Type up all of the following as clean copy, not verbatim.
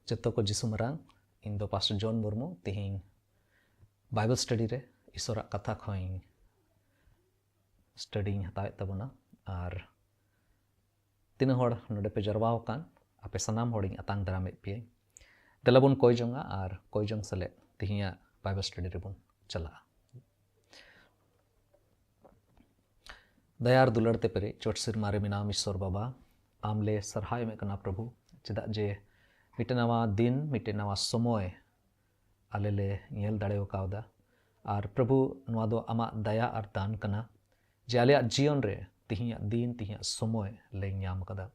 जतो को जिसु मरांग इन दो पास्टर जॉन मुर्मू तिहिंग बाइबल स्टडी रे ईश्वरा कथा खोइंग स्टडी हतावे तबना और तीन होड़ नोडे पे जरवाओ कान आपे सनाम होड़िंग अतांग दरामे पे दलाबुन कोई जोंगा और कोई जोंग सले तिहिया बाइबल स्टडी रे बुन चला दयार दुलड़ते पेरे चोटसिर मारे मिनाम ईश्वर बाबा आमले सरहाय में कना प्रभु चेदा जे मिटे नवा दिन मिटे नवा समय आले ले येल दाड़ेव कावदा और प्रभु नवा दो आमा दया और दान कना जे आले जीवन रे तिहिया दिन तिहिया समय ले ᱧᱟᱢ कदा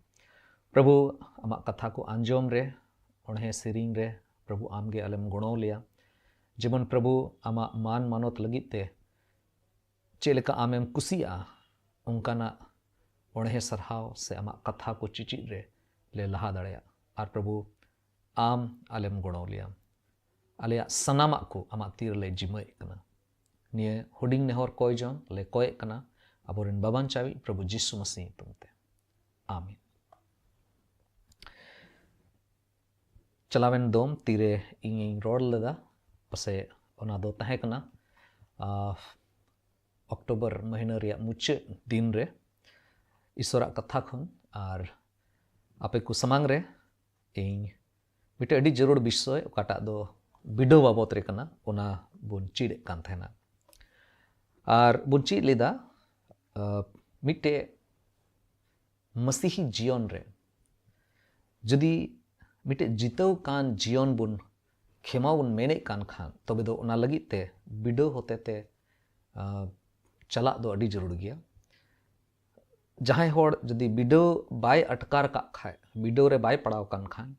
प्रभु आमा कथा को आंजोम रे ओणे सिरिंग रे प्रभु आमगे आलेम गुणो लिया जेमन प्रभु आमा मान मानोत लगिते चेलेका आमेम कुसिया उनकाना ओणे सरहाव से आमा कथा को चिचित रे ले लहा दाड़ेया और प्रभु आम आलेम गुणो लिया आलिया सनामा को आमा तीर ले जिमय कना निये हुडिंग नेहर कोय जन ले कोय कना अबोरिन बाबान चावी प्रभु यीशु मसीह तुमते आमीन चलावेन दोम तीरे इंग रोड लेदा पसे ओना दो तहे कना अक्टोबर महीना रिया मुचे दिन रे ईश्वरा कथा खन और आपे को समांग रे इंग मिटे अडी जरूर विषय ओकाटा दो बिडो बाबत रे कना ओना बुन चीड़े कान थेना और बुन चीड़ लेदा मिटे मसीही जीवन रे जदि मिटे जितव कान जीवन बुन खेमा बुन मेने कान खान तबे दो ओना लगित ते बिडो होते ते चला दो अडी जरूर गया जहां होड़ जदि बिडो बाय अटकार का खाए बिडो रे बाय पड़ाव कान खान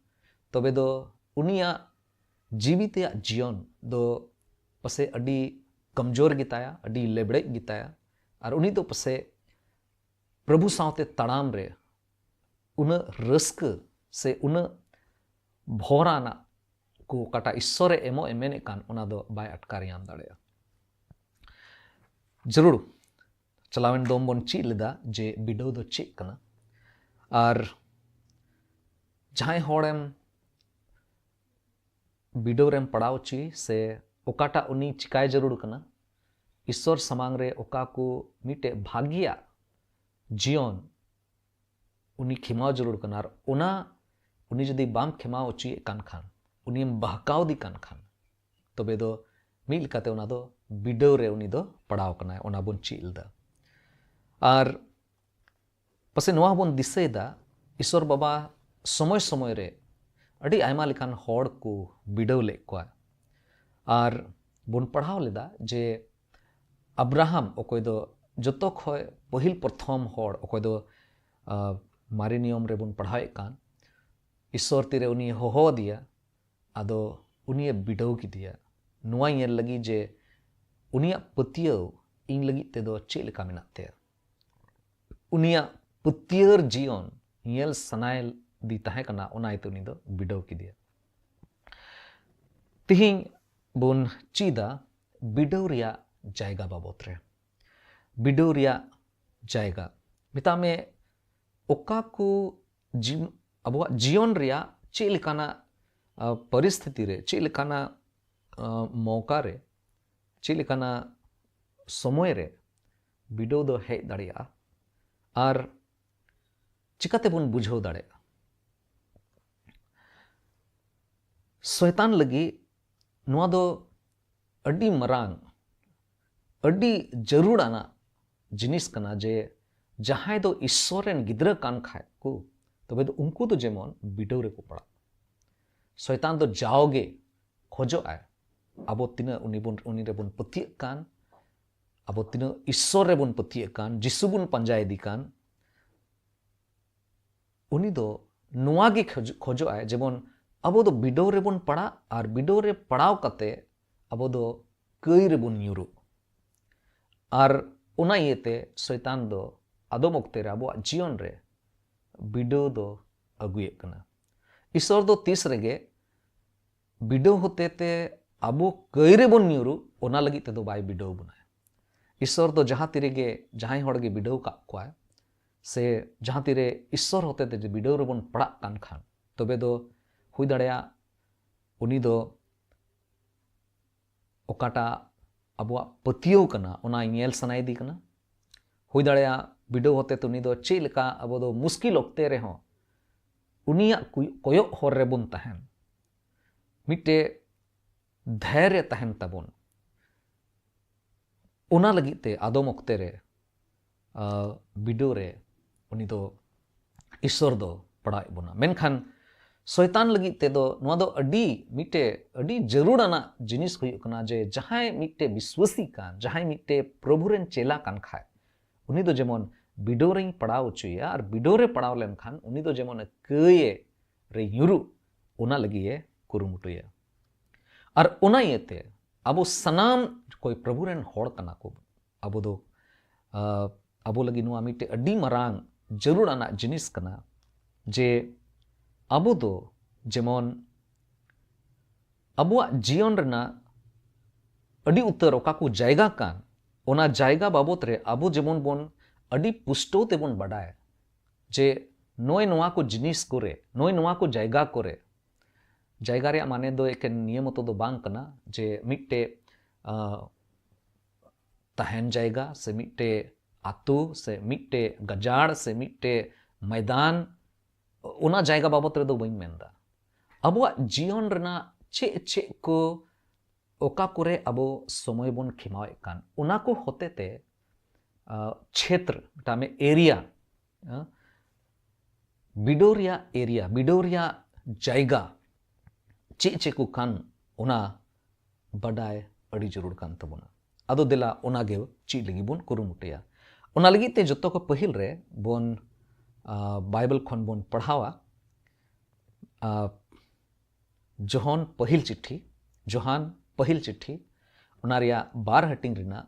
तबे दो उनिया जीवित जीवन दो पसे अडी कमजोर गिताया अडी लेबड़े गिताया और उनी दो पसे प्रभु सावते तड़ाम रे उन रस्क से उन भोराना को काटा ईश्वरे एमो एमेने कान उना दो बाय अटकार याम दाड़ेया जरूर चलावेन दोम बोन ची लेदा जे बिडो दो ची कना और जहां होड़ेम बिडो रेम पड़ाव ची से ओकाटा उनी चिकाय जरूर कना ईश्वर समांग रे ओका को मिटे भाग्या जीवन उनी खेमा जरूर कना और उना उनी जदि बाम खेमा उची कान खान उनी बहकाव दी कान खान तबे दो मिल काते उना दो बिडो रे उनी दो पड़ाव कना उना बोन चील दा और पसे नोआ बोन दिसेदा ईश्वर बाबा समय समय रे अड़ी आयमा लेकान होड़ को बिडो ले को और बोन पढ़ाव लेदा जे अब्राहम ओकोय दो जतो खय पहिल प्रथम होड़ ओकोय दो मारे नियम रे बोन पढ़ावे कान ईश्वर तीरे उनी होहो दिया आदो उनी बिडो की दिया नुआ ये लगी जे उनिया पतियो इन लगी ते दो चे लेका मेनाते उनिया पतियर जीवन येल सनायल दी तहे कना ओनाइते उनी दो बिडो की दिया तिहिं बोन चीदा बिडो रिया जायगा बाबत रे बिडो रिया जायगा मिता में ओका को अबवा जीवन रिया चे लेकाना परिस्थिति रे चे लेकाना मौका रे चे लेकाना समय रे बिडो दो हेज दाड़िया और चिकाते बोन बुझो दाड़ेया शैतान लगी नुआ दो अडी मरांग अडी जरूराना जिनिस कना जे जहां दो ईश्वरेन गिद्र कान खाए को तबे दो उनको तो जेमन बिडो रे को पड़ा शैतान दो जाओगे खोजो आए अबो तिना उनी रे बोन पतिय कान अबो तिना ईश्वर रे बोन पतिय कान जिसु बोन पंजाय दी कान उनी दो नुआ गे खोजो आए जेमन अबो दो बिडो रे बोन पड़ा और बिडो रे पड़ाव कते अबो दो कई रे बोन यूरो और उना येते शैतान दो आदम ओक्ते रे अबो जीवन रे बिडो दो अगुए कना ईश्वर दो तीस रेगे बिडो होते ते अबो कई रे बोन यूरो ओना लगी ते दो बाय बिडो बनाए ईश्वर दो जहां तिरेगे जहां होड़गे बिडो का क्वाय से जहां तिरे ईश्वर होते ते बिडो रे बोन पड़ा कान खान तबे दो हुई दाड़ेया उनी दो ओकाटा अबुआ पतियो कना ओना नेल सनाइदी कना हुई दाड़ेया बिडो होते तो उनी दो चे लेका अबो दो मुश्किल ओक्ते रे हो उनिया कोयोक होर रे बुन तहन मिट्टे धैर्य तहन तबुन ओना लगिते आदम ओक्ते रे बिडो रे उनी दो ईश्वर दो पड़ाए बुना मेनखान शैतान लगिते दो नवा दो अडी मिट्टे अडी जरूराना जिनिस हुई कना जे जहां मिट्टे विश्वासी कान जहां मिट्टे प्रभु रेन चेला कान खाए उनी दो जेमन बिडो रे पड़ाव चुया और बिडो रे पड़ाव लेन खान उनी दो जेमन कये रे युरु ओना लगिए कुरुमुटुया और ओना येते अबो सनाम कोई प्रभु रेन होड़ कना को अबो दो अबो लगी नुआ मिट्टे अडी मरांग जरूराना जिनिस कना जे अबो दो जेमन अबुआ जीवन रेना अडी उतर ओका को जायगा कान ओना जायगा बाबत रे अबो जेमन बोन अडी पुष्टो तेबोन बडाय जे नोय नोआ को जिनिस करे नोय नोआ को जायगा करे जायगा रे माने दो एक नियम तो दो बांग कना जे मिट्टे तहन जायगा से मिट्टे आतु से मिट्टे गजाड़ से मिट्टे मैदान ओना जायगा बाबत रे दो बइन मेंदा अबुआ जीवन रेना चे चे को ओका करे अबो समय बोन खिमावे कान ओना को होते ते क्षेत्र तामे एरिया बिडोरिया एरिया बिडोरिया जायगा चे चे को कान ओना बडाय अड़ी जरूर कान तबोना अदो देला ओना गे ची लगी बोन कुरुमुटिया ओना लगी ते जतो को पहिल रे बोन बाइबल खन बोन पढ़ावा जोहान पहिल चिट्ठी ओना रिया 12 हटिंग रिना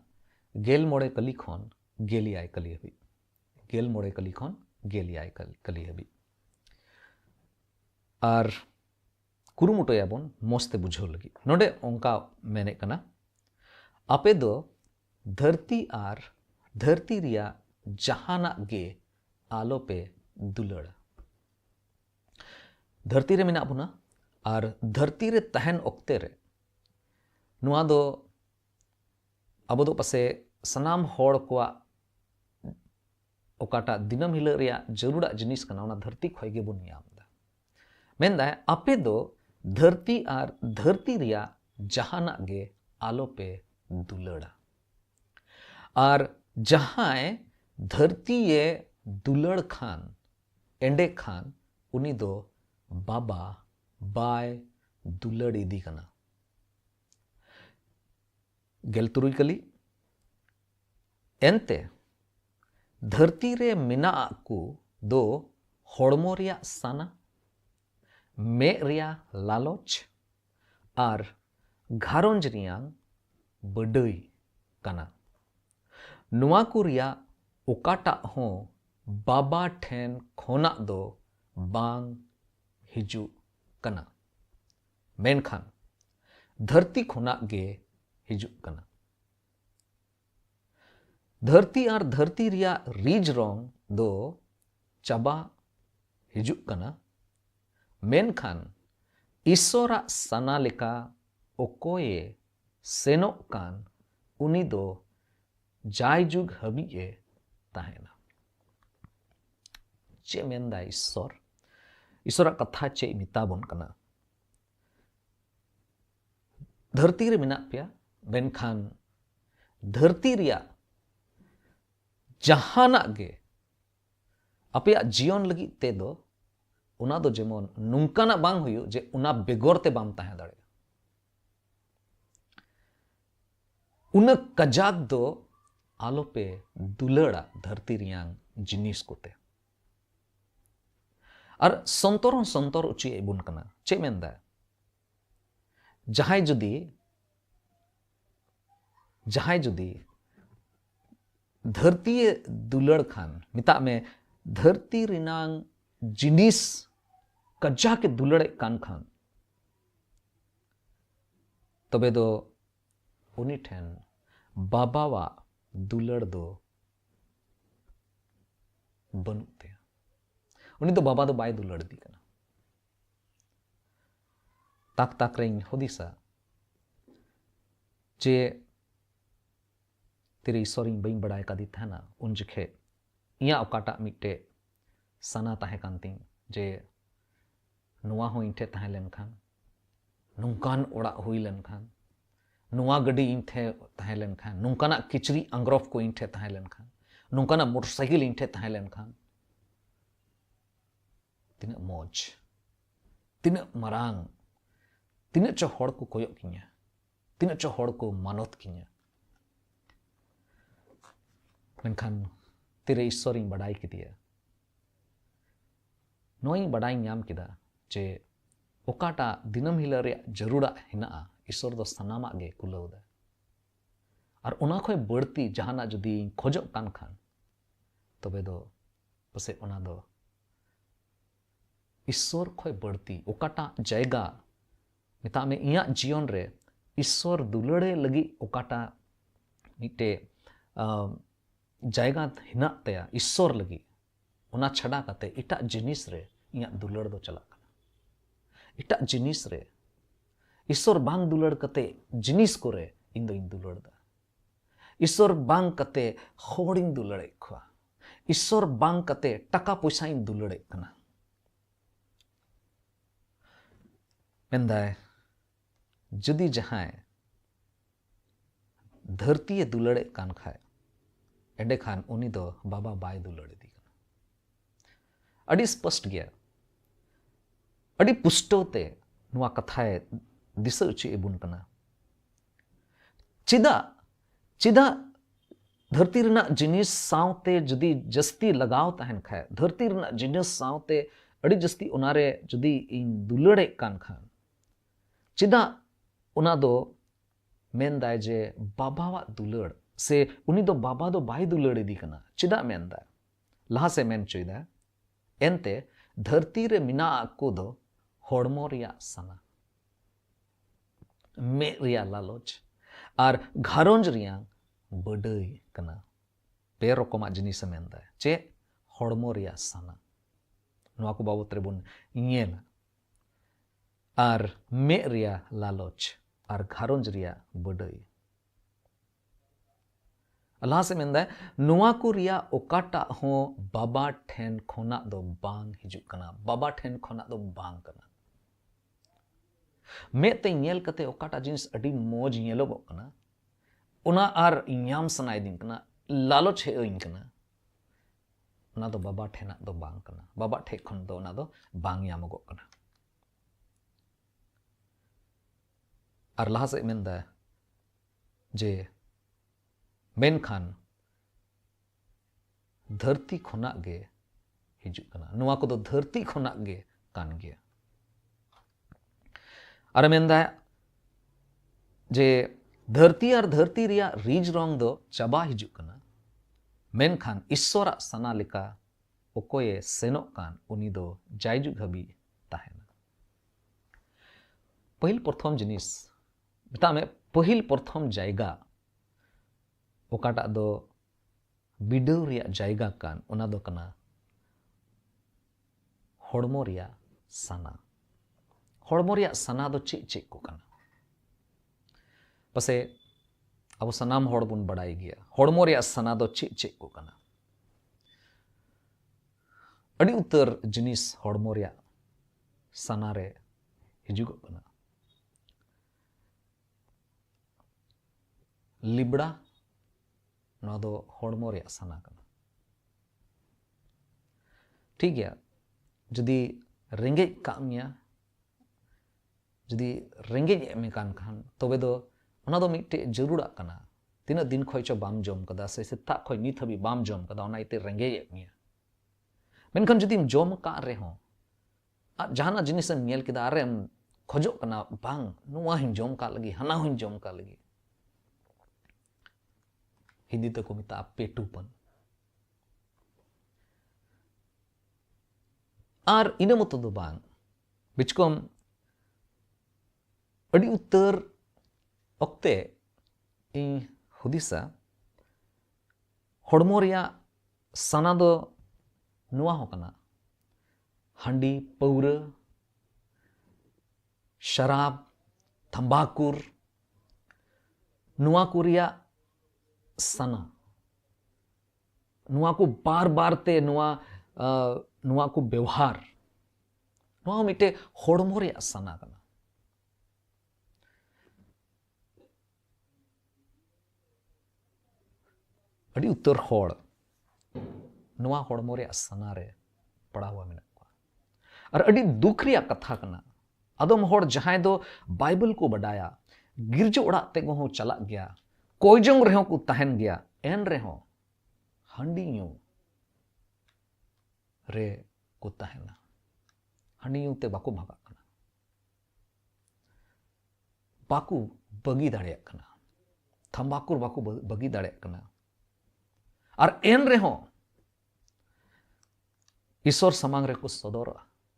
गेल मोड़े कली खन गेली आय कली हबी गेल मोड़े कली खन गेली आय कली हबी और कुरुमुटोया बोन मस्ते बुझो लगी नोडे ओंका मेने कना आपे दो धरती आर धरती रिया जहाना गे आलो पे दुलड़ धरती रे मेना बुना और धरती रे तहन ओक्ते रे नुआ दो अब दो पासे सनाम होड़ को ओकाटा दिनम हिला रिया जरूरा जिनिस कना ओना धरती खोय गे बुन यामदा मेनदा आपे दो धरती और धरती रिया जहाना गे आलो पे दुलड़ा और जहां धरती ये दुलड़ खान एंडे खान उनी दो बाबा बाय दुलड़ इदी कना गेल तुरुई कली एनते धरती रे मिना को दो होड़मो रिया साना मे रिया लालच और घारोंज रिया बडई कना नुआ को रिया ओकाटा हो बाबा ठेन खोना दो बांग हिजू कना मेनखान धरती खोना गे हिजू कना धरती और धरती रिया रीज रोंग दो चाबा हिजू कना मेनखान ईश्वरा सना लेका ओकोये सेनो कान उनी दो जायजुग हबीए ताहेना चे मेंदा ईश्वर कथा चे मिताबन कना धरती रे मिना पिया मेनखान धरती रिया जहाना गे अपया जीवन लगी ते दो उना दो जेमन नुंकाना बांग हुयो जे उना बेगोर ते बाम ताहे दाड़े उन कजाक दो आलो पे दुलड़ा धरती रियांग जिनिस कोते और संतर उची बुन कना चे मेंदा जहां जुदी धरती दुलड़ खान मिता में धरती रिनांग जिनिस कजा के दुलड़े कान खान तबे दो उनी ठेन बाबावा दुलड़ दो बनुते उनी तो बाबा दो बाय दुलड़ दी कना ताक ताक रें हुदिसा जे तिरे ईश्वरिंग बई बड़ाय कादी थाना उन जखे इया ओकाटा मिट्टे सना ताहे कांतिंग जे नुआ हो इनठे ताहे लेनखान नुंकान ओड़ा हुई लेनखान नुआ गड्डी इनठे ताहे लेनखान नुंकाना किचरी अंग्रॉफ को इनठे ताहे लेनखान नुंकाना मोटरसाइकिल इनठे ताहे लेनखान तिना मौज तिना मरांग तिना चो हड़ को कोयक किnya तिना चो हड़ को मानत किnya मेनखान तिरे ईश्वरिंग बड़ाई किदिया नोई बड़ाई ᱧᱟᱢ किदा जे ओकाटा दिनम हिला रे जरूरा हिना ईश्वर दो सनामा गे कुलाउदा और ओना खोय बड़ती जहाना जुदी खोजो कान खान तबे दो पसे ओना दो ईश्वर खोय बड़ती ओकाटा जायगा मिता में इया जीवन रे ईश्वर दुलड़े लगी ओकाटा मिटे जायगा हिना तया ईश्वर लगी ओना छड़ा कते इटा जिनिस रे इया दुलड़ दो चला इटा जिनिस रे ईश्वर बांग दुलड़ कते जिनिस को रे इन दो इन दुलड़ दा ईश्वर बांग कते होड़िंग दुलड़े खवा ईश्वर बांग कते टका पैसा इन दुलड़े कना मेंदाय जुदी जहां धरती दुलड़े कान खाए एडे खान उनी दो बाबा बाय दुलड़े दी अड़ी स्पष्ट गया अड़ी पुष्टोते नुआ कथाए दिशा उची एबुन कना चिदा चिदा धरती रना जिनिस सावते जुदी जस्ती लगाव तहन खाए धरती रना जिनिस सावते अड़ी जस्ती उनारे जुदी इन दुलड़े कान खान चिदा उना दो मेनदाय जे बाबावा दुलड़ से उनी दो बाबा दो बाय दुलड़ दी कना चिदा मेनदा लहा से मेन चुइदा एनते धरती रे मिना को दो होड़मो रिया सना मे रिया लालच और घारोंज रिया बडई कना पे रकमा जिनिस मेनदा चे होड़मो रिया सना नोआ को बाबत रे बुन इयेला और मे रिया लालच और घारोंज रिया बडई अल्लाह से मेंदा नुआ को रिया ओकाटा हो बाबा ठेन खोना दो बांग हिजुक कना बाबा ठेन खोना दो बांग कना मे ते नेल कते ओकाटा जिनिस अडी मौज नेलोगो कना उना आर इन्याम सनाय दिन कना लालच हे ओइन कना उना दो बाबा ठेना दो बांग कना बाबा ठे खन दो उना दो बांग यामगो कना और लहा से मेंदा जे मेनखान धरती खोना गे हिजुक कना नुआ को दो धरती खोना गे कान गया और मेंदा जे धरती और धरती रिया रीज रोंग दो चाबा हिजुक कना मेनखान ईश्वरा सना लेका ओकोये सेनो कान उनी दो जायजु हबी ताहेना पहिल प्रथम जिनिस मिता में पहिल प्रथम जायगा ओकाटा दो बिडव रिया जायगा कान उना दो कना होड़मो रिया सना दो चे चे को कना पसे अब सनाम होड़ बुन बड़ाई गया होड़मो रिया सना दो चे चे को कना अड़ी उतर जिनिस होड़मो रिया सना रे हिजुगो कना लिबड़ा नोआ दो होड़मो रिया सना कना ठीक गया जुदी रेंगे कामिया जुदी रेंगे एमे कान खान तबे दो ओना दो मिट्टे जरूरा कना तीना दिन खोय चो बाम जम कदा से सेता खोय नित हबी बाम जम कदा ओना इते रेंगे एमिया मेनखान जुदी जम का रे हो आ जहाना जिनिस नेल किदा अरे खोजो कना बांग नुआ हिं जम का लगी हना हिं जम का लगी हिंदी तक को मिता पेटूपन और इन मत दो बांग बिचकोम अड़ी उत्तर ओक्ते इन हुदिसा होड़मो रिया सना दो नुआ हो कना हांडी पौरा शराब, तंबाकूर, नुआ को रिया सना, नुआ को बार बार ते नुआ को व्यवहार नुआ मिटे होड़मो रिया सना कना। अड़ी उत्तर होड़ नुआ होड़मो रिया सना रे पड़ा हुआ मेना को और अड़ी दुख रिया कथा कना। अदम होड़ जहां दो बाइबल को बडाया गिरजो ओड़ा ते को चला गया कोई जोंग रेहो को तहन गया एन रेहो हंडी यूं रे को तहना हंडी यूं ते बाको भागा कना बाको बगी दाड़े कना थंबाकुर बाको बगी दाड़े कना और एन रेहो ईश्वर समांग रे को सदर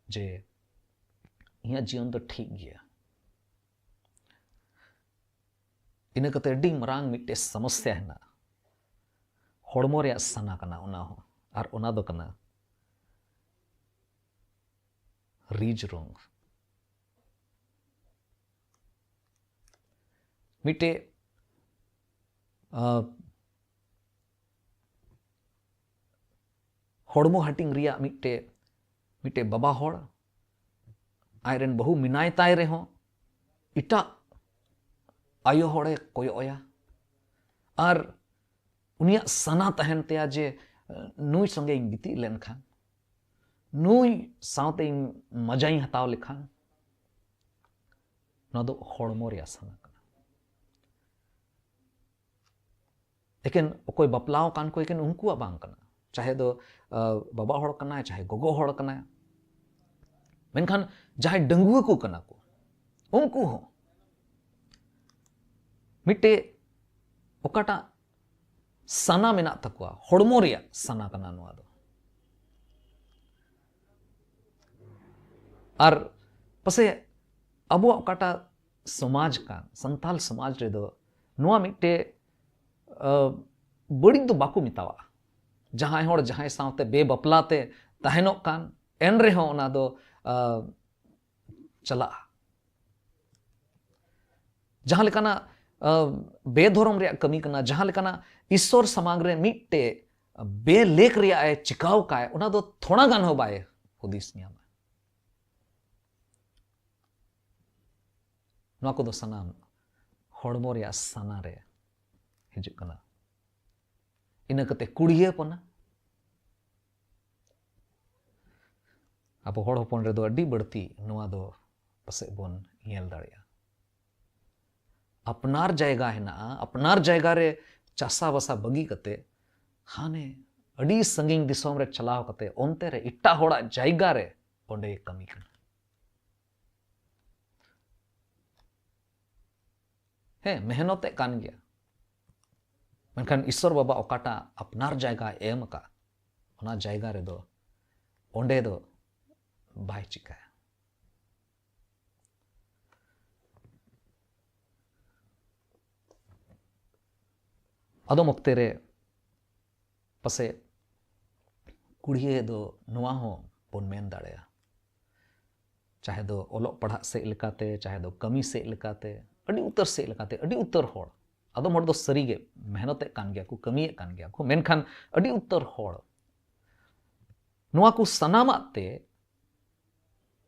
जे इया जीवन तो ठीक गया इन कते अड्डी मरांग मिट्टे समस्या है ना होड़मो रे सना कना उना हो और उना दो कना रीज रोंग मिट्टे होड़मो हटिंग रिया मिट्टे बाबा होड़ आयरन बहु मिनाय ताय रे हो इटा आयो होड़े कोयोया और उनिया सना तहन तया जे नुई संगे गिती लेन खान नुई सावते मजाई हताव लेखान ना दो होड़मो रिया सना कना लेकिन कोई बपलाव कान को लेकिन उनको बांग कना चाहे दो बाबा होड़ कना चाहे गोगो होड़ कना मेनखान जहां डंगुआ को कना को उनको हो मिट्टे ओकाटा सना मेना तकवा होड़मो रिया सना कना नुआ दो और पसे अबो ओकाटा समाज का संताल समाज रे दो नुआ मिट्टे बड़ी तो बाको मितावा जहां होड़ जहां सावते बेबपलाते तहनो कान एन रे हो ओना दो चला जहां लेकाना बेधर्म रे कमी कना जहां लेकाना ईश्वर समांग रे मिट्टे बेलेख रिया ए चिकाव काए ओना दो थोड़ा गान हो बाए हुदिस न्याम नुआ को दो सनाम होड़मो रिया सना रे हिजुग कना इन कते कुड़िया पना अब होड़ होपन रे दो अड्डी बढ़ती नुआ दो पसे बोन येल दाड़िया अपनार जायगा है ना अपनार जायगा रे चासा बसा बगी कते हाने अड्डी संगिंग दिसोम रे चलाव कते ओनते रे इट्टा होड़ा जायगा रे ओंडे कमी कना हे मेहनते कान गया मेनखान ईश्वर बाबा ओकाटा अपनार जायगा एम का ओना जायगा रे दो ओंडे दो बाय चिकाया अदम ओक्ते रे पसे कुड़िये दो नुआ हो बोन मेन दाड़ेया चाहे दो ओलोग पढ़ा से लेकाते चाहे दो कमी से लेकाते अड़ी उत्तर से लेकाते अड़ी उत्तर होड़ अदम होड़ दो सरीगे मेहनते कान गया को कमी कान गया को मेनखान अड़ी उत्तर होड़ नुआ को सनामाते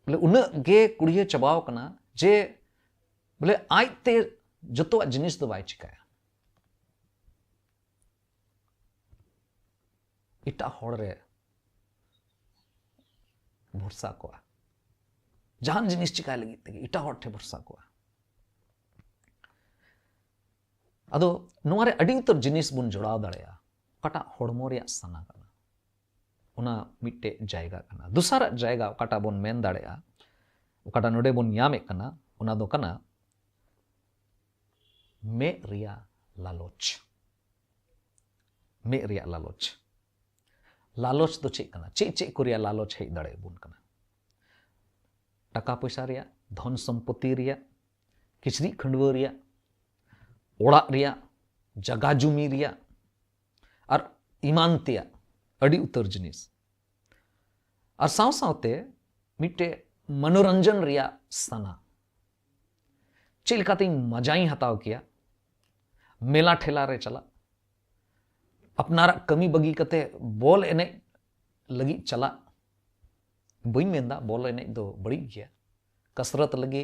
बोले उन्हें गे कुड़िये चबाव कना जे बोले आयते जतो जिनिस दो बाय चिकाया इटा होड़ रे भरसा को जहान जिनिस चिकाय लगी तेगे इटा होड़ ठे भरसा को अदो नुआ रे अड़ी उतर जिनिस बुन जोड़ाव दाड़ेया काटा होड़मो रिया सना कना उना मिट्टे जायगा कना दूसरा जायगा काटा बोन मेन दाड़ेया काटा नोडे बोन यामे कना उना दो कना मे रिया लालोच मे रिया लालोच लालोच दो चेक कना चेक को रिया लालोच है दाड़े बुन कना टाका पैसा रिया धन संपत्ति रिया किचरी खंडवा रिया ओड़ा रिया जगा जुमी रिया और ईमान तेया अड़ी उतर जिनिस और साव सावते मिट्टे मनोरंजन रिया सना ᱪᱮᱫ ᱞᱮᱠᱟᱛᱤᱧ ᱢᱟᱡᱟᱧ ᱦᱟᱛᱟᱣ ᱠᱮᱭᱟ मेला ठेला रे चला अपनारा कमी बगी कते बॉल एने लगी चला बई मेंदा बॉल एने दो बड़ी गया कसरत लगी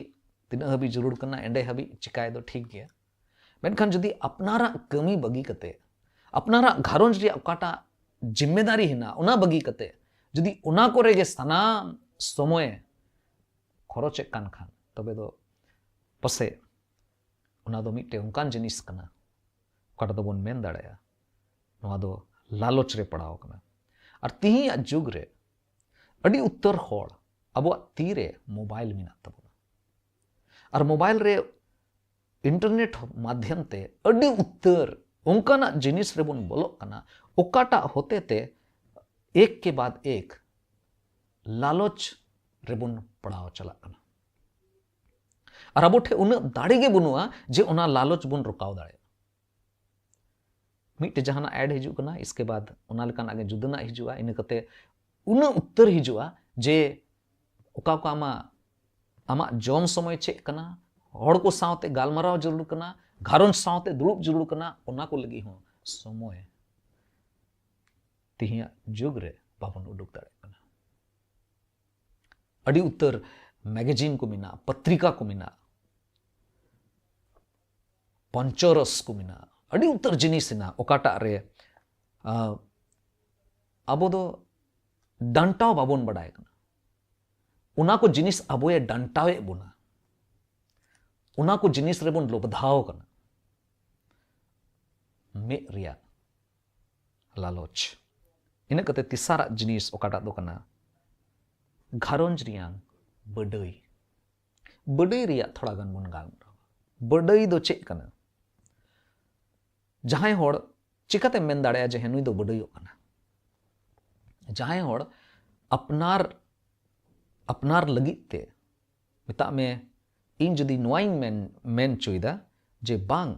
तीन हबी जरूर करना एंडे हबी चिकाय दो ठीक गया मेनखान जदि अपनारा कमी बगी कते अपनारा घारोंज रे ओकाटा जिम्मेदारी हिना उना बगी कते जदि उना कोरे गे सनाम समय खरचे कान खान तबे दो पसे उना दो मिटे उनकान जिनिस कना ओकाटा दो बोन मेन दाड़ाया नोआ दो लालच रे पड़ाव कना और तिहिया जुग रे अड़ी उत्तर होड़ अबो तीरे मोबाइल मिना तबना और मोबाइल रे इंटरनेट माध्यम ते अड़ी उत्तर उनकाना जिनिस रे बोन बोलो कना ओकाटा होते ते एक के बाद एक लालच रे बोन पड़ाव चला कना और अब ठे उन दाड़े गे बनुआ जे उना लालच बोन रुकाव दाड़े मिटे जहाना ऐड हिजू कना इसके बाद उना लेकान आगे जुदना हिजुआ इन कते उन उत्तर हिजुआ जे ओका को आमा जॉम समय चेक कना हड़ को सावते गालमाराव जरूर कना घारों सावते दुड़ुब जरूर कना उना को लगी हो समय तिहिया जुग रे बाबन उडुक दाड़े कना अड़ी उत्तर मैगजीन को मिना पत्रिका को मिना पंचरस को मिना अड़ी उत्तर जिनिस ना ओकाटा रे अबो दो डांटाव बाबन बड़ाय कना उना को जिनिस अबोए डांटावे बुना उना को जिनिस रे बोन लोबधाव कना मे रिया लालच इन कते तिसारा जिनिस ओकाटा दो कना घारोंज रियां बडई बडई रिया थोड़ा गान बोन गाल बडई दो चेक कना जहां होड़ चिकाते मेन दाड़े जे नुई दो बडई कना जहां होड़ अपनार लगित ते मिता में इन जदि नोआइन मेन चुईदा जे बांग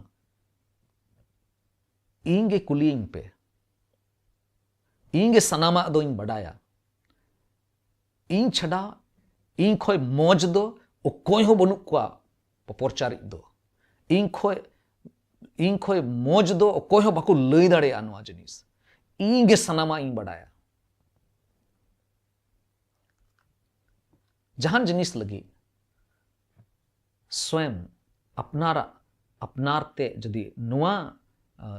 इंगे कुलिंग पे इंगे सनामा दो इन बडाया इन छड़ा इन खोय मौज दो ओ कोई हो बनु को पपोरचारी दो इन खोय मौज दो ओ कोई हो बाको लई दाड़े आनवा जिनिस इंगे सनामा इन बडाया जहान जिनिस लगी स्वयं अपनारते जदि नुआ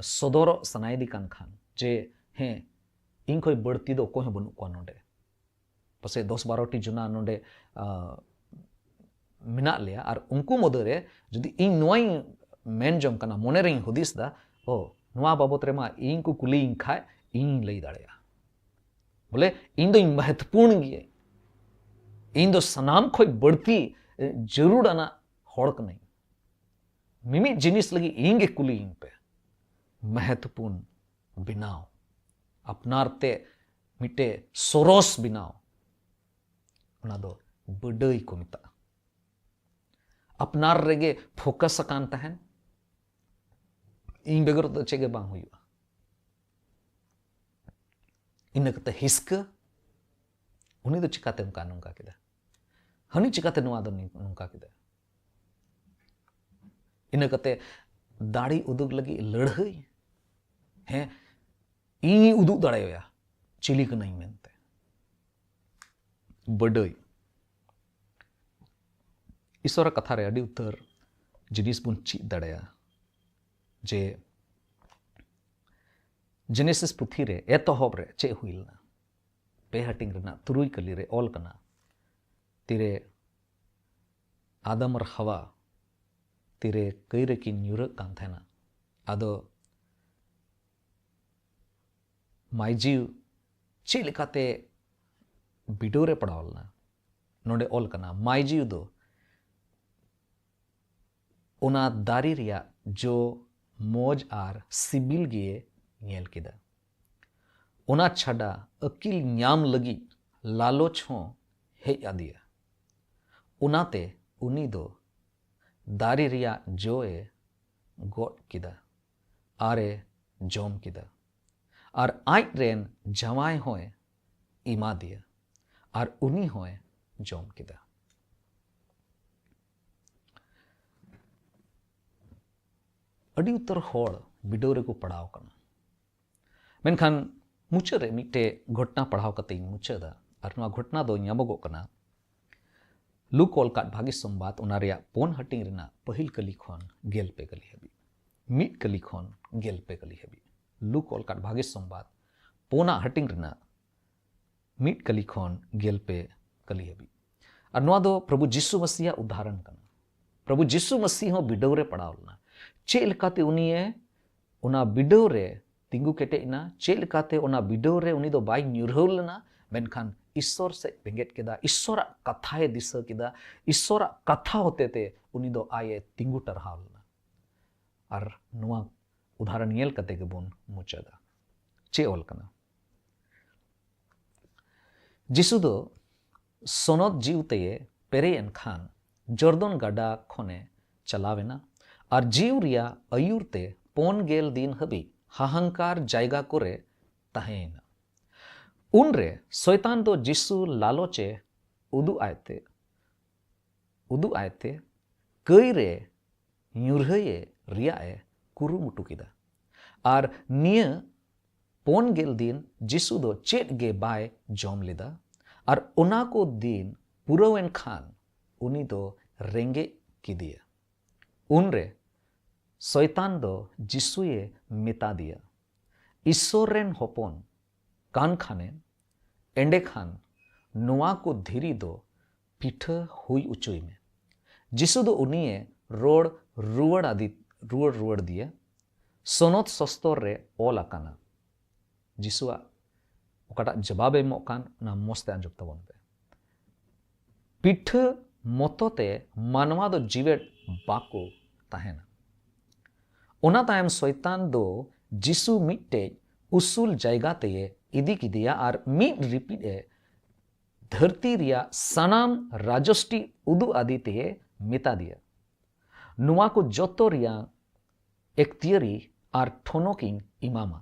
सदरो सनायदी कान खान जे हें इन खोय बड़ती दो कोई बनु को नोडे पसे 10-12 जुना नोडे मिना लिया और उनको मदरे जदि इन नुआई मेन जम कना मोने रे हुदिस दा ओ नुआ बाबत रे मा इन को कुली इन खाय इन लई दाड़ेया बोले इन दो महत्वपूर्ण गे इन दो सनाम खोय बड़ती जरूर आना हड़क नहीं मिमी जिनिस लगी इंगे कुली इन पे महत्वपूर्ण बिनाव अपनारते मिटे सोरोस बिनाव उना दो बडई को मिता अपनार रेगे फोकस कान तहन इन बेगर तो चेगे बांग हुआ इन कते हिस्क उनी दो चिकाते उनका नुंका किदा हनी चिकाते नुआ दो नुंका किदा इन कते दाड़ी उदुग लगी लड़हई हैं इन उदुग दाड़ेया चिली को नहीं मेनते बडई ईश्वर कथा रे अड़ी उत्तर जिनिस बुन चीज दाड़ेया जे जेनेसिस पुथी रे एतहब रे चे हुइलना पे हटिंग रेना तुरुई कली रे ऑल कना तिरे आदम और हवा तिरे कई रे की न्यूरक कान थेना आदो माइजीव चे लेकाते बिडो रे पड़ावलना नोडे ऑल कना माइजीव दो उना दारी रिया जो मौज आर सिबिल गिए नेल किदा उना छड़ा अकिल न्याम लगी लालोच हो हे आदिया उनाते उनी दो दारी रिया जोए गोट किदा आरे जोम किदा और आज रेन जवाय होए इमा दिया और उनी होए जोम किदा ᱟᱹᱰᱤ ᱩᱛᱟᱹᱨ ᱦᱚᱲ ᱵᱤᱰᱟᱹᱣ ᱨᱮᱠᱚ ᱯᱟᱲᱟᱣ ᱠᱟᱱᱟ᱾ ᱢᱮᱱᱠᱷᱟन ᱢᱩᱪᱟᱹᱫ ᱨᱮ ᱢᱤᱫᱴᱮᱡ ᱜᱷᱚᱴᱱᱟ ᱯᱟᱲᱦᱟᱣ ᱠᱟᱛᱮ ᱤᱧ ᱢᱩᱪᱟᱹᱫᱟ, ᱟᱨ ᱱᱚᱣᱟ ᱜᱷᱚᱴᱱᱟ ᱫᱚ ᱧᱟᱢᱚᱜᱚᱜ ᱠᱟᱱᱟ ᱞᱩᱠ ᱚᱞ ᱟᱠᱟᱫ ᱵᱷᱟᱹᱜᱤ ᱥᱚᱢᱵᱟᱫ ᱚᱱᱟ ᱨᱮᱭᱟᱜ 4 ᱦᱟᱹᱴᱤᱧ ᱨᱮᱱᱟᱜ ᱯᱟᱹᱦᱤᱞ ᱠᱟᱹᱞᱤ ᱠᱷᱚᱱ 15 ᱠᱟᱹᱞᱤ ᱦᱟᱹᱵᱤᱡ, 1 ᱠᱟᱹᱞᱤ ᱠᱷᱚᱱ 15 ᱠᱟᱹᱞᱤ ᱦᱟᱹᱵᱤᱡ᱾ ᱞᱩᱠ ᱚᱞ ᱟᱠᱟᱫ ᱵᱷᱟᱹᱜᱤ ᱥᱚᱢᱵᱟᱫ 4 ᱦᱟᱹᱴᱤᱧ ᱨᱮᱱᱟᱜ 1 ᱠᱟᱹᱞᱤ ᱠᱷᱚᱱ 15 ᱠᱟᱹᱞᱤ ᱦᱟᱹᱵᱤᱡ। ᱟᱨ ᱱᱚᱣᱟ ᱫᱚ ᱯᱨᱚᱵᱷᱩ ᱡᱤᱥᱩ ᱢᱟᱥᱤᱦᱟᱜ ᱩᱫᱟᱦᱚᱨᱚᱱ ᱠᱟᱱᱟ। ᱯᱨᱚभु ᱡᱤᱥᱩ ᱢᱟᱥᱤ ᱦᱚᱸ ᱵᱤᱰᱟᱹᱣ ᱨᱮ ᱯᱟᱲᱟᱣ ᱞᱮᱱᱟ। ᱪᱮᱫ ᱞᱮᱠᱟᱛᱮ ᱩᱱᱤᱭᱮ ᱚᱱᱟ ᱵᱤᱰᱟᱹᱣ ᱨᱮ ᱛᱤᱸᱜᱩ ᱠᱮᱴᱮᱡ ᱮᱱᱟ, ᱪᱮᱫ ᱞᱮᱠᱟᱛᱮ ᱚᱱᱟ ᱵᱤᱰᱟᱹᱣ ᱨᱮ ᱩᱱᱤ ᱫᱚ ᱵᱟᱭ ᱧᱩᱨᱦᱟᱹᱣ ᱞᱮᱱᱟ, ᱢᱮᱱᱠᱷᱟन ঈশ্বর ᱥᱮᱫ ᱵᱮᱸᱜᱮᱫ ᱠᱮᱫᱟ, ঈশ্বᱨᱟᱜ ᱠᱟᱛᱷᱟᱭ ᱫᱤᱥᱟᱹ ᱠᱮᱫᱟ, ঈশ্বᱨᱟᱜ ᱠᱟᱛᱷᱟ ᱦᱚᱛᱮᱛᱮ ᱩᱱᱤ ᱫᱚ ᱟᱡᱮ ᱛᱤᱸᱜᱩ ᱴᱟᱨᱦᱟᱣ ᱞᱮᱱᱟ। ᱟᱨ ᱱᱚᱣᱟ ᱩᱫᱟᱦᱚᱨᱚᱱ ᱧᱮᱞ ᱠᱟᱛᱮ ᱜᱮᱵᱚᱱ ᱢᱩᱪᱟᱹᱫᱟ। ᱪᱮᱫ ᱚᱞ ᱠᱟᱱᱟ? ᱡᱤᱥᱩ ᱫᱚ ᱥᱚᱱᱚᱛ ᱡᱤᱣ ᱛᱮᱭ ᱯᱮᱨᱮᱡ ᱮᱱ ᱠᱷᱟᱱ ᱡᱚᱨᱫᱚᱱ ᱜᱟᱰᱟ ᱠᱷᱚᱱᱮ ᱪᱟᱞᱟᱣᱮᱱᱟ, ᱟᱨ ᱡᱤᱣ ᱨᱮᱭᱟᱜ ᱟᱹᱭᱩᱨ ᱛᱮ 50 ᱫᱤᱱ ᱦᱟᱹᱵᱤᱡ ᱦᱟᱦᱟᱝᱠᱟᱨ ᱡᱟᱭᱜᱟ ᱠᱚᱨᱮ ᱛᱟᱦᱮᱸᱭᱮᱱᱟ। ᱩᱱᱨᱮ ᱥᱚᱭᱛᱟᱱ ᱫᱚ ᱡᱤᱥᱩ ᱞᱟᱞᱚᱪᱮ ᱩᱫᱩᱜ ᱟᱭᱛᱮ ᱠᱟᱹᱭ ᱨᱮ ᱧᱩᱨᱦᱟᱹᱭᱮ ᱨᱮᱭᱟᱜ ᱮ ᱠᱩᱨᱩᱢᱩᱴᱩ ᱠᱮᱫᱟ। ᱟᱨ ᱱᱤᱭᱟᱹ 50 ᱫᱤᱱ ᱡᱤᱥᱩ ᱫᱚ ᱪᱮᱫ ᱜᱮ ᱵᱟᱭ ᱡᱚᱢ ᱞᱮᱫᱟ। ᱟᱨ ᱚᱱᱟ ᱠᱚ ᱫᱤᱱ ᱯᱩᱨᱟᱹᱣᱮᱱ ᱠᱷᱟᱱ ᱩᱱᱤ ᱫᱚ ᱨᱮᱸᱜᱮᱡ ᱠᱮᱫᱮᱭᱟ। ᱩᱱᱨᱮ ᱥᱚᱭᱛᱟᱱ ᱫᱚ ᱡᱤᱥᱩᱭᱮ ᱢᱮᱛᱟ ᱫᱮᱭᱟ, ᱤᱥᱥᱚᱨ ᱨᱮᱱ ᱦᱚᱯᱚᱱ ᱠᱟᱱ ᱠᱷᱟᱱᱮᱢ ᱮᱸᱰᱮᱠᱷᱟᱱ ᱱᱚᱣᱟ ᱠᱚ ᱫᱷᱤᱨᱤ ᱫᱚ ᱯᱤᱴᱷᱟᱹ ᱦᱩᱭ ᱚᱪᱚᱭ ᱢᱮ। ᱡᱤᱥᱩ ᱫᱚ ᱩᱱᱤᱭᱮ ᱨᱚᱲ ᱨᱩᱣᱟᱹᱲ ᱫᱤᱭᱟ, ᱥᱚᱱᱚᱛ ᱥᱚᱥᱛᱚᱨ ᱨᱮ ᱚᱞ ᱟᱠᱟᱱᱟ। ᱡᱤᱥᱩᱣᱟᱜ ᱚᱠᱟᱴᱟᱜ ᱡᱚᱵᱟᱵ ᱮᱢᱚᱜ ᱠᱟᱱ ᱚᱱᱟ ᱢᱚᱡᱽ ᱛᱮ ᱟᱸᱡᱚᱢ ᱛᱟᱵᱚᱱ ᱯᱮ। ᱯᱤᱴᱷᱟᱹ ᱢᱚᱛᱚ ᱛᱮ ᱢᱟᱱᱣᱟ ᱫᱚ ᱡᱤᱣᱮᱫ ᱵᱟᱠᱚ ᱛᱟᱦᱮᱱᱟ। ᱚᱱᱟ ᱛᱟᱭᱚᱢ ᱥᱚᱭᱛᱟᱱ ᱫᱚ ᱡᱤᱥᱩ ᱢᱤᱫᱴᱮᱡ ᱩᱥᱩᱞ ᱡᱟᱭᱜᱟ ᱛᱮᱭ ᱤᱫᱤ ᱠᱮᱫᱮᱭᱟ, ᱟᱨ ᱢᱤᱫ ᱨᱤᱯᱤᱫ ᱮ ᱫᱷᱟᱹᱨᱛᱤ ᱨᱮᱭᱟᱜ ᱥᱟᱱᱟᱢ ᱨᱟᱡᱚᱥᱴᱤ ᱩᱫᱩᱜ ᱟᱫᱮ ᱛᱮᱭ ᱢᱮᱛᱟ ᱫᱮᱭᱟ, ᱱᱚᱣᱟ ᱠᱚ ᱡᱚᱛᱚ ᱨᱮᱭᱟᱜ ᱮᱠᱛᱤᱭᱟᱨᱤ ᱟᱨ ᱴᱷᱚᱱᱚᱠ ᱤᱧ ᱮᱢᱟᱢᱟ।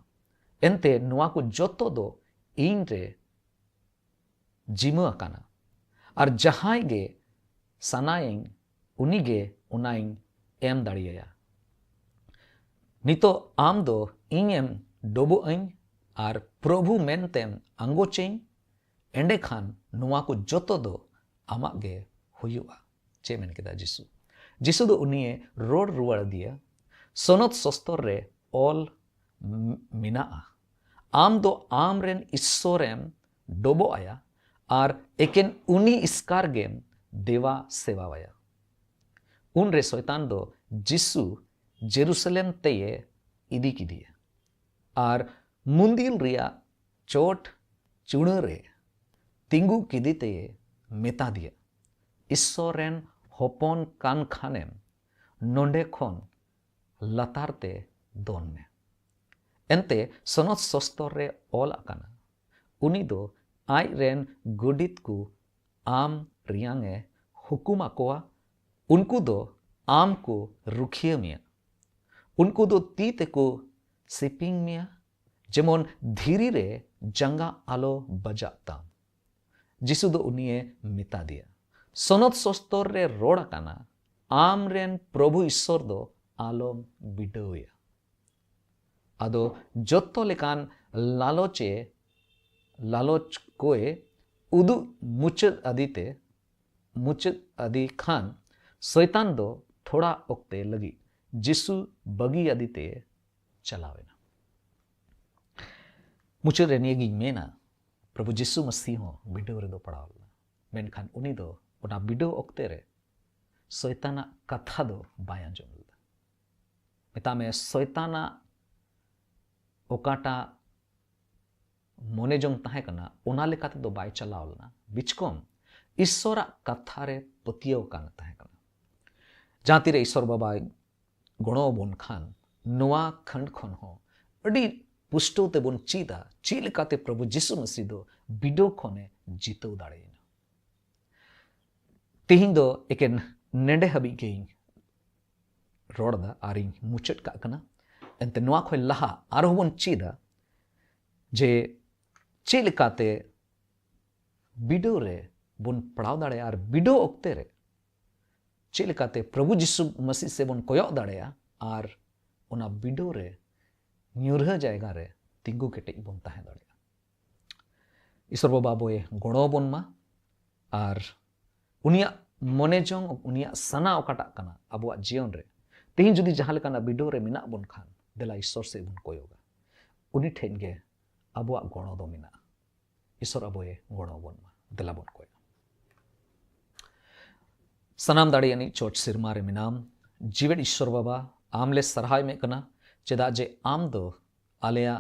ᱮᱱᱛᱮ ᱱᱚᱣᱟ ᱠᱚ ᱡᱚᱛᱚ ᱫᱚ ᱤᱧ ᱨᱮ ᱡᱤᱢᱟᱹ ᱟᱠᱟᱱᱟ, ᱟᱨ ᱡᱟᱦᱟᱸᱭ ᱜᱮ ᱥᱟᱱᱟᱭᱟᱹᱧ ᱩᱱᱤᱜᱮ ᱚᱱᱟᱧ ᱮᱢ ᱫᱟᱲᱮᱭᱟᱭᱟ। ᱱᱤᱛᱚᱜ ᱟᱢ ᱫᱚ ᱤᱧᱮᱢ ᱰᱚᱵᱚᱜ ᱟᱹᱧ ᱟᱨ ᱯᱨᱚᱵᱷᱩ ᱢᱮᱱᱛᱮᱢ ᱟᱸᱜᱚᱪᱟᱹᱧ, ᱮᱸᱰᱮᱠᱷᱟᱱ ᱱᱚᱣᱟ ᱠᱚ ᱡᱚᱛᱚ ᱫᱚ ᱟᱢᱟᱜ ᱜᱮ ᱦᱩᱭᱩᱜᱼᱟ। ᱪᱮᱫ ᱢᱮᱱ ᱠᱮᱫᱟ ᱡᱤᱥᱩ? ᱡᱤᱥᱩ ᱫᱚ ᱩᱱᱤᱭᱮ ᱨᱚᱲ ᱨᱩᱣᱟᱹᱲ ᱟᱫᱮᱭᱟ, ᱥᱚᱱᱚᱛ ᱥᱚᱥᱛᱚᱨ ᱨᱮ ᱚᱞ ᱢᱮᱱᱟᱜᱼᱟ, ᱟᱢ ᱫᱚ ᱟᱢᱨᱮᱱ ᱤᱥᱥᱚᱨᱮᱢ ᱰᱚᱵᱚᱜ ᱟᱭᱟ ᱟᱨ ᱮᱠᱮᱱ ᱩᱱᱤ ᱤᱥᱠᱟᱨ ᱜᱮᱢ ᱫᱮᱵᱟ ᱥᱮᱵᱟᱣᱟᱭᱟ। ᱩᱱᱨᱮ ᱥᱚᱭᱛᱟᱱ ᱫᱚ ᱡᱤᱥᱩ ᱡᱮᱨᱩᱥᱟᱞᱮᱢ ᱛᱮᱭ ᱤᱫᱤ ᱠᱮᱫᱮᱭᱟ, ᱟᱨ ᱢᱩᱱᱫᱤᱞ ᱨᱮᱭᱟᱜ ᱪᱚᱴ ᱪᱩᱲᱟᱹ ᱨᱮ ᱛᱤᱸᱜᱩ ᱠᱮᱫᱮ ᱛᱮᱭ ᱢᱮᱛᱟ ᱫᱮᱭᱟ, ᱤᱥᱥᱚᱨ ᱨᱮᱱ ᱦᱚᱯᱚᱱ ᱠᱟᱱ ᱠᱷᱟᱱᱮᱢ ᱱᱚᱰᱮ ᱠᱷᱚᱱ ᱞᱟᱛᱟᱨ ᱛᱮ ᱫᱚᱱ ᱢᱮ। ᱮᱱᱛᱮ ᱥᱚᱱᱚᱛ ᱥᱚᱥᱛᱚᱨ ᱨᱮ ᱚᱞ ᱟᱠᱟᱱᱟ, ᱩᱱᱤ ᱫᱚ ᱟᱡ ᱨᱮᱱ ᱜᱚᱰᱮᱛ ᱠᱚ ᱟᱢ ᱨᱮᱭᱟᱝ ᱮ ᱦᱩᱠᱩᱢ ᱟᱠᱚᱣᱟ, ᱩᱱᱠᱩ ᱫᱚ ᱟᱢ ᱠᱚ ᱨᱩᱠᱷᱤᱭᱟᱹ ᱢᱮᱭᱟ। उनको दो ती तेको सिपिंग मिया, जेमन धीरी रे जंगा आलो बजाता। जिसु दो उनिये मिता दिया, सनत सस्तर रे रोड काना, आम रेन प्रभु ईश्वर दो आलोम बिडोया। आदो जोत्तो लेकान लालोच कोए उदु मुचद आदि खान शैतान दो थोड़ा ओक्ते लगी जिसु बगी आदिते चलावेना। मुचद रे नियगिं मेना प्रभु जिसु मसीह हो बिडो रे दो पड़ावला, मेनखान उनी दो ओना बिडो ओक्ते रे शैताना कथा दो बाय आंजम लेदा। मेतामे शैताना ओकाटा मने जंग ताहे कना ओना लेकाते दो बाय चलावलना, बिचकम ईश्वरा कथा रे पतियो कान ताहे कना। जहां तीरे ईश्वर बाबा गणो बोन खान नोआ खंड खन हो अडी पुष्टो ते बोन चीदा ची लेकाते प्रभु जिसु मसीह दो बिडो खने जीतो दाड़ेना। तेहिं दो एकेन नेंडे हबी गेई रोड़दा आरिं मुचट का कना। एंते नोआ खय लहा आरो बोन चीदा जे ची लेकाते बिडो रे बोन पड़ाव दाड़े आर बिडो ओक्ते रे ची लेकाते प्रभु जिसु मसीह से बोन कोयok दाड़ेया आर उना बिडो रे ᱧᱩᱨᱦᱟᱹ ᱡᱟᱭᱜᱟ ᱨᱮ ᱛᱤᱸᱜᱩ ᱠᱮᱴᱮᱡ ᱵᱚᱱ ᱛᱟᱦᱮᱸ ᱫᱟᱲᱮᱭᱟᱜᱼᱟ। ईश्वर बाबा ᱟᱵᱚᱭ ᱜᱚᱲᱚ ᱵᱚᱱ ᱢᱟ ᱟᱨ उनियाग मने जंग उनियाग सना ओकाटा कना अबुआ जीवन रे तेहिं जुदी जहां लेकाना बिडो रे मिना बन खान देला ईश्वर से बन कोयोगा उनी ठेन गे अबुआ गणो दो मिना ईश्वर अबोए गणो बन मा देला बन कोया सनाम दाड़ियानी चोट सिरमा रे मिनाम जीवन ईश्वर बाबा आमले सरहाय में कना चेदा जे आम दो आलेया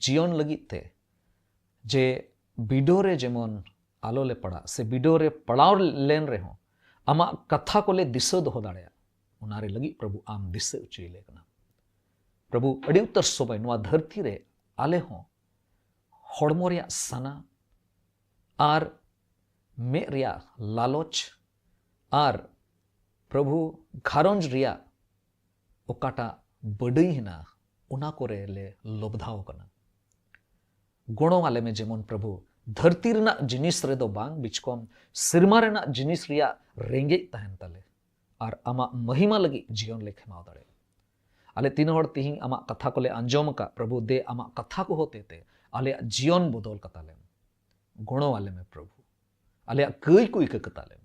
जीवन लगित ते जे बिडो रे जेमन आलो ले पड़ा से बिडो रे पड़ाव लेन रे हो आमा कथा को ले दिशो दो दाड़या उनारे लगी प्रभु आम दिशे उच्ची ले कना प्रभु अड़ी उत्तर सोबाय नुआ धरती रे आले हो हड़मो रिया सना आर मे रिया लालोच आर प्रभु घारंज रिया ओकाटा बडई हिना उना को रे ले लोबधाव कना गुणो आले में जेमन प्रभु धरती रेना जिनिस रे दो बांग बिचकोम सिरमा रेना जिनिस रिया रेंगे तहन तले और आमा महिमा लगी जीवन ले खेमाव दाड़े आले तीन हड़ तिहिं आमा कथा को ले अंजोम का प्रभु दे आमा कथा को होते ते आले जीवन बदल कताले गुणो आले में प्रभु आले कई कुई के कताले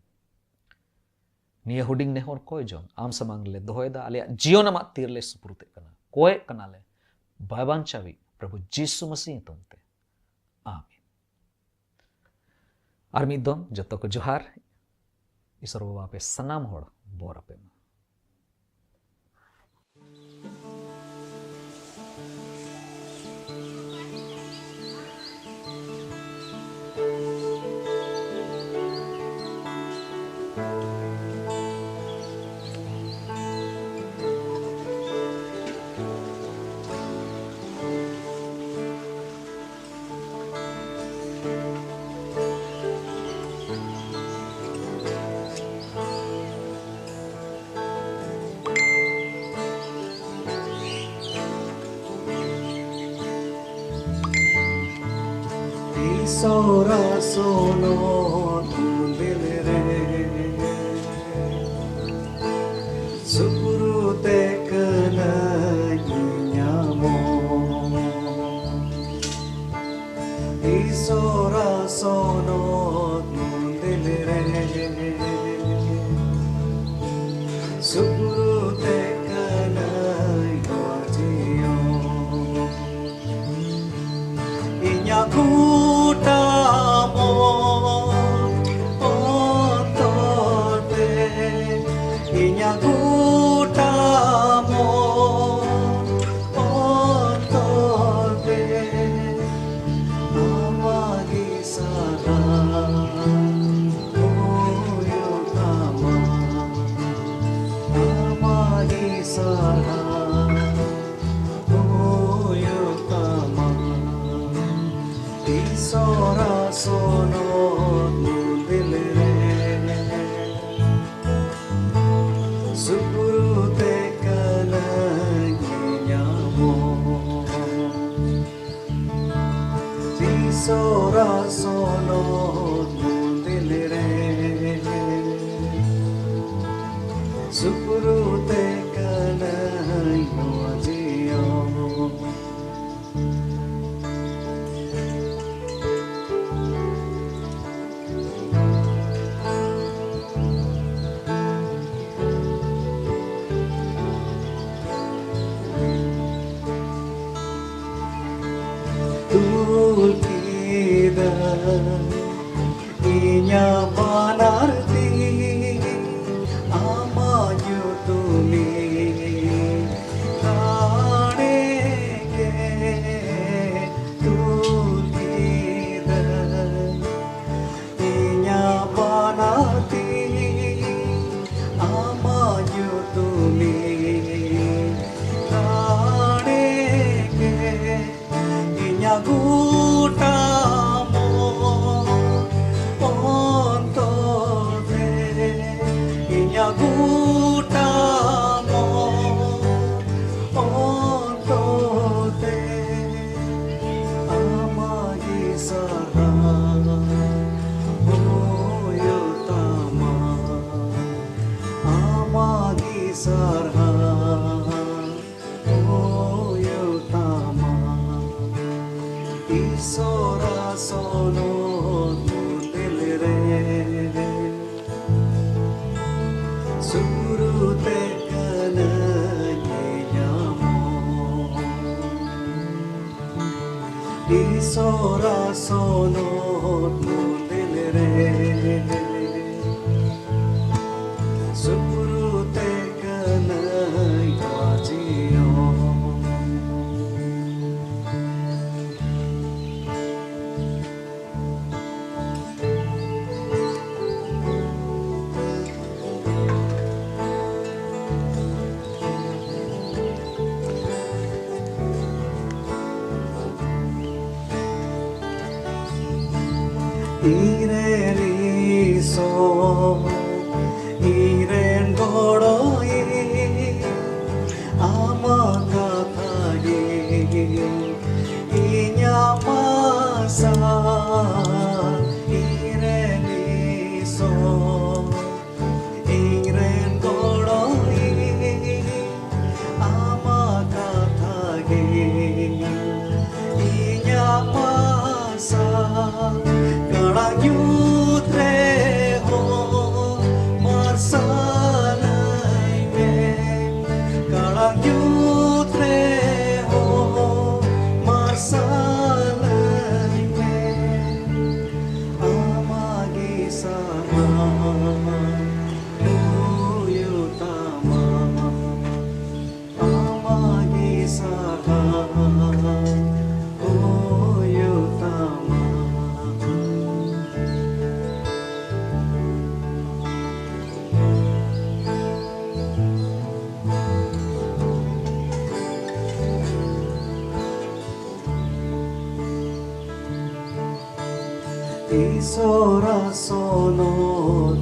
निये हुडिंग ने हर कोई जोन आम समांग ले दोहेदा आले जीवन आमा तीर ले सुपुरते कना कोय कनाले बाबांचावी प्रभु यीशु मसीह तुमते आमीन और मिदम जतो को जोहार ईश्वर बाबा पे सनाम होड़ बोर पे Sora sono tu dilere Sukuru te kena nyamo Sora sono tu dilere Sukuru te kena yojiyo Inyaku Sora sono tu dilere Sukuru te kala nyamo Sora sono tu dilere Sukuru te kala nyamo Tulkida inya banarti amanyu tumi kanege tulkida inya banarti amanyu tumi kanege inya gutamo onto Isora sono nunilre surute kananyamo Isora sono nunilre surute kanayajio Iren iso, iren godoi, ama kathagi, inya masa. Iren iso, iren godoi, ama kathagi, inya masa. Yutre ho marsalai me Kalang yutre ho marsalai me Amagi sama uyutama Amagi sama uyutama Isora sono